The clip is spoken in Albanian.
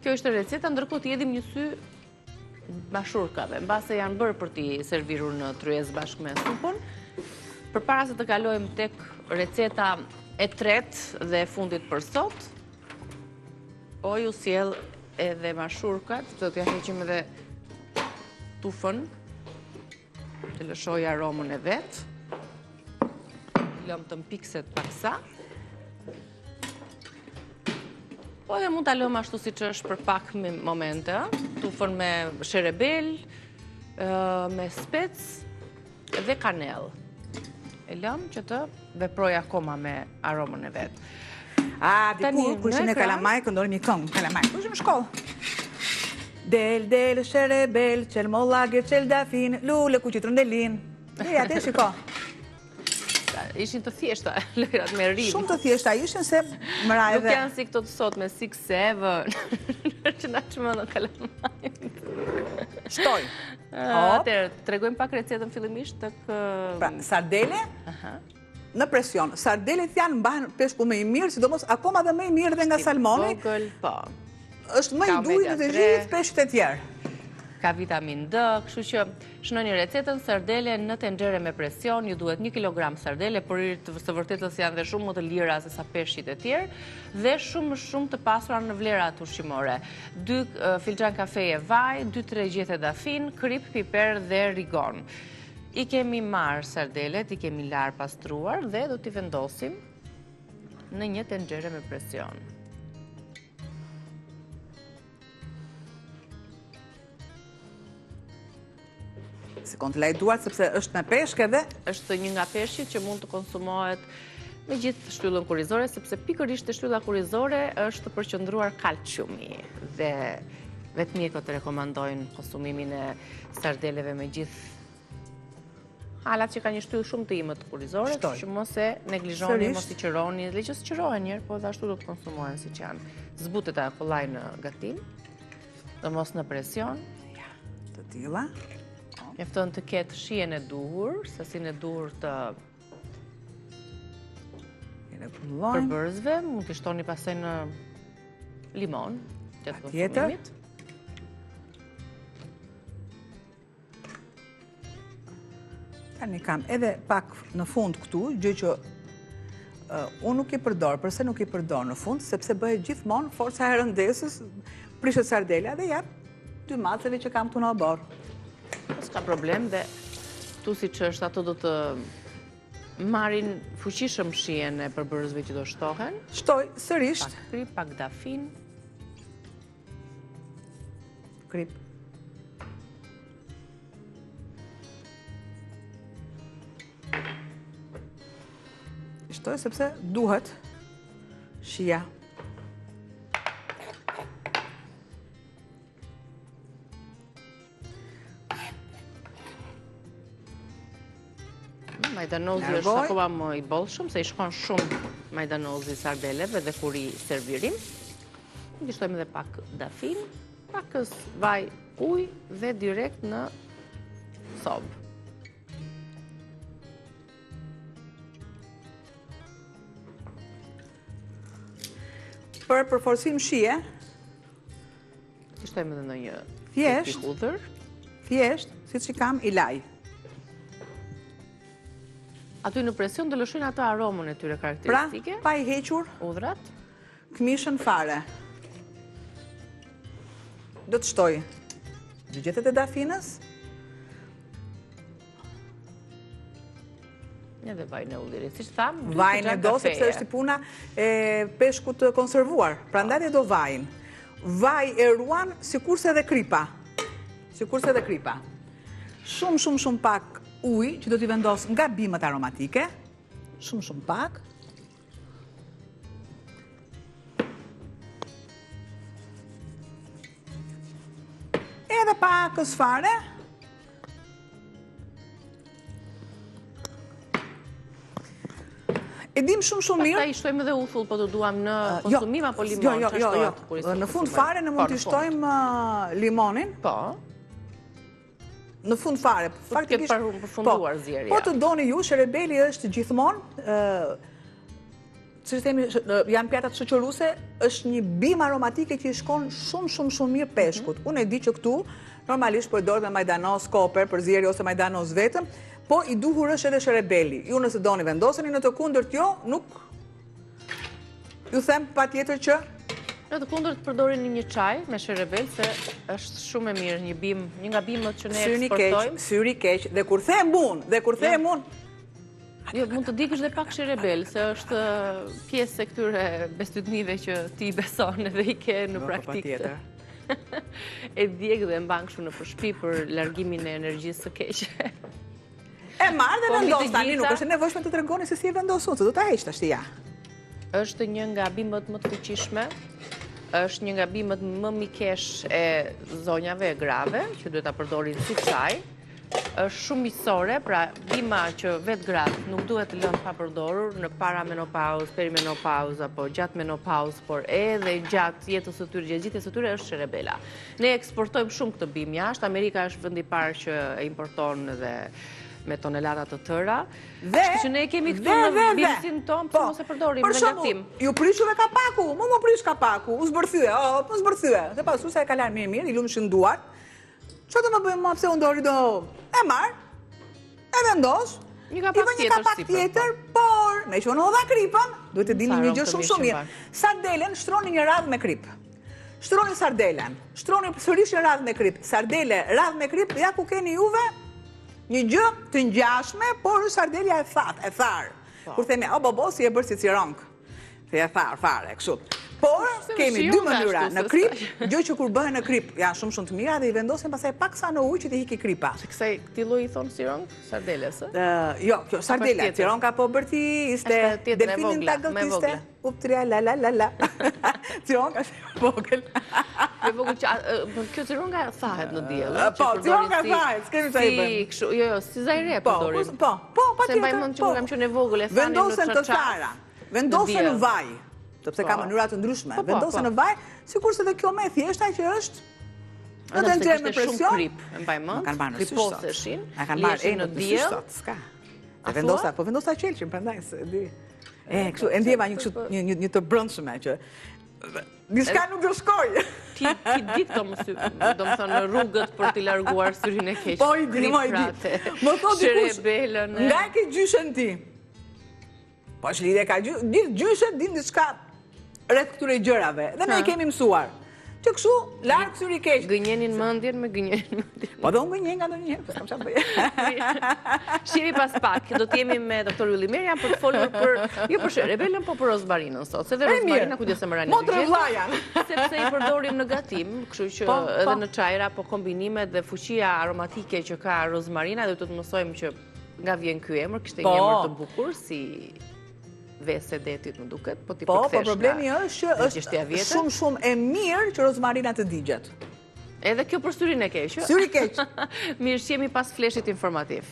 Kjo është receta, ndërkohë t'i jedhim një sy bashurkave, mbase janë bërë për t'i servirur në tryezë bashkë me supën. Përpara se të kalojmë tek receta e tretë dhe e fundit për sot, po ju sjell edhe bashurkat, do t'ja heqim edhe tufën, të lëshoj aromën e vet. Lëm të mpikset paksa. Po edhe mund ta lëm ashtu siç është për pak momente, tufën me sherebel, me spec dhe kanell. E lëm që të veproj akoma me aromën e vet. Diku, kur ishim në Kalamaj, këndonim një këngë, Kalamaj, kur ishim në shkollë. Del, sherebel, qel mollage, qel dafin, lule ku qitrën delin. Ja, te shiko. Ishin të thjeshta, lërat me rrim. Shumë të thjeshta ishin se mëra edhe... Nuk janë si këto të sot me 6-7, që na çmë në Kalamaj. Shtoj. Atëherë, tregojmë pak recetën fillimisht tek... Pra, sardele, në presion. Sardelet janë mbahen peshku më i mirë, sidomos akoma dhe më i mirë dhe nga salmoni. Vogël, po. Është më i dujë në të gjithë peshqit e tjerë. Ka vitamin D, kështu që shënoni recetën sardele në tenxhere me presion, ju duhet 1 kilogram sardele, por së vërtetës janë dhe shumë më të lira se sa peshqit e tjerë, dhe shumë të pasura në vlerat ushqimore. 2 filxhan kafeje vaj, 2-3 gjethe dafin, krip, piper dhe rigon. I kemi marë sardelet, i kemi larë pastruar dhe do t'i vendosim në një tenxhere me presion. Se kontrolloj duart sepse është me peshk edhe është një nga peshqit që mund të konsumohet me gjithë shtyllën kurrizore, sepse pikërisht te shtylla kurrizore është përqendruar kalciumi dhe vetë mjekët rekomandojnë konsumimin e sardeleve me gjithë halat që ka një shtyllë shumë të imët kurrizore, që mos e neglizhoni, mos i qëroni, dhe që s'qërohen njerë, po dhe ashtu do të konsumohen si që janë. Zbutet e kollaj në gatim, dhe mos në presion. Të tilla. Mjafton të ketë shijen e duhur, sasinë e duhur të përbërësve, mund t'i shtoni pastaj në limon, gjatë konsumimit. Tani kam edhe pak në fund këtu, gjë që unë nuk i përdor, përse nuk i përdor në fund, sepse bëhet gjithmonë forca e rëndesës, prishet sardela dhe jap 2 maceve që kam këtu në obor. S'ka problem dhe tu si që është ato do të marrin fuqishëm shijen e përbërësve që do shtohen. Shtoj sërish. Pak krip, pak dafin. Krip. Shtoj sepse duhet shija. Majdanozi është akoma më i bollshëm, se i shkon shumë majdanozi sardeleve dhe kur i servirim. I shtojmë edhe pak dafin, pakës vaj ujë dhe direkt në sobë. Për përforcim shije, i shtojmë edhe në një thjesht, siç i kam i laj. Aty në presion do lëshojnë ato aromën e tyre karakteristike. Pra, pa i hequr udhrat, këmishën fare. Do të shtoj gjethet e dafinës. Edhe vajin e ullirit. Si që thamë, vajin e do, sepse është i puna e peshkut të konservuar. Prandaj e do vajin. Vaj e ruan sikurse edhe kripa. Shumë pak ujë që do t'i vendos nga bimët aromatike, shumë pak. Edhe pakës fare. E dim shumë mirë. Pastaj i shtojmë edhe uthull, po të duam në konsumim apo limon? Jo. Në fund fare në mund t'i shtojmë limonin. Po. Në fund fare. Faktikisht përfunduar zjerja. Po të doni ju, sherebeli është gjithmonë që themi, janë pjatat shoqëruese, është një bimë aromatike që i shkon shumë mirë peshkut. Unë e di që këtu, normalisht përdoret me majdanos, koper, përzjeri ose majdanos vetëm, po i duhur është edhe sherebeli. Ju nëse doni vendoseni, në të kundërt jo, nuk ju them patjetër që Në të kundërt përdorin një çaj me sherebel, se është shumë e mirë, një nga bimët që ne eksportojmë. Syri keq, dhe kur them unë, Jo, mund të dikësh dhe pak sherebel, se është pjesë e këtyre bestytnive që ti beson dhe i ke në praktikë. E djegë dhe mban kështu në përshpi për largimin e energjisë së keqe. E marrë dhe vendos tani, nuk është e nevojshme të tregoni se si e vendos unë, se do ta heq tash ja. Është një nga bimët më të fuqishme, është një nga bimët më mikesh e zonjave e grave, që duhet ta përdorin si çaj. Është shumë miqësore, pra bima që vetë gratë nuk duhet të lënë pa përdorur në paramenopauzë, perimenopauzë apo gjatë menopauzë, por edhe gjatë jetës së tyre, gjatë gjithjes së tyre është sherebela. Ne eksportojmë shumë këtë bimë jashtë, Amerika është vendi i parë që e importon dhe me tonelata të tëra. Kështu që ne kemi këtu në bimësin tonë, pse mos e përdorim në gatim. Ju prishuve kapaku, më prish kapaku, u zbërthye, më zbërthye. Dhe pasu se e kalar mirë, i lumë shënduar. Që të më bëjmë ma pse unë dori do e marë, e vendos, i vë një kapak tjetër, por me që në hodha kripën, duhet të dini një gjë shumë mirë. Sardelen shtroni një radhë me krip. Shtroni sardelen, shtroni sërish një radhë me krip. Sardele, radhë me krip, ja ku keni juve një gjë të ngjashme, por sardelja e thatë, e tharë. Kur themi, o bobo, si e bërë si cironkë. Se e tharë, fare, kështu. Por, kemi dy mënyra në krip, gjë që kur bëhen në krip janë shumë të mira dhe i vendosin pastaj paksa në ujë që të hiqi kripa. Se kësaj këtij lloji thon sirong, sardeles, ë? Jo, kjo sardela, cironka po bërti ishte delfinin tagulliste. Uptria la. Cironka është vogël. E vogël që kjo cironka thahet në diell. Po, cironka thahet, s'kemi sa i bëjmë. Jo, si zajre përdorim. Po, patjetër. Se mbajmën që kam qenë e vogël e thanin në vendosen të thara. Vendosen në vaj. Sepse ka mënyra të ndryshme. Vendosen në vaj, sikurse dhe kjo më e thjeshta që është në të nxjerrë me presion. Shumë krip, e mbajmën. Kriposeshin. Na kanë marrë në diell. S'ka. E vendosa qelçin prandaj se di. Kështu e ndjeva një të brendshme që diçka nuk do shkoj. Ti di këto do më thonë në rrugët për t'i larguar syrin e keq. Po i di. Më thot dikush, nga e ke gjyshen ti? Po është lidhje ka gjyshet din diçka rreth këtyre gjërave. Dhe ne kemi mësuar. Që kështu, larg syri keq. Gënjenin mendjen me gënjenin mendjen. Po do unë gënjen nga ndonjëherë, po s'kam çfarë bëj. Shiri pas pak, do të jemi me doktor Ylli Merian për të folur për jo për sherebelën, po për rozmarinën sot. Se dhe rozmarina kujdes se më rani. Motrë vllajan. Sepse i përdorim në gatim, kështu që edhe në çajra, po kombinimet dhe fuqia aromatike që ka rozmarina, do të mësojmë që nga vjen ky emër, kishte një emër të bukur si vese detit më duket, po ti përkthesh. Po problemi është që është shumë e mirë që rozmarina të digjet. Edhe kjo për syrin e keq. Syri keq. Mirë, jemi pas fleshit informativ.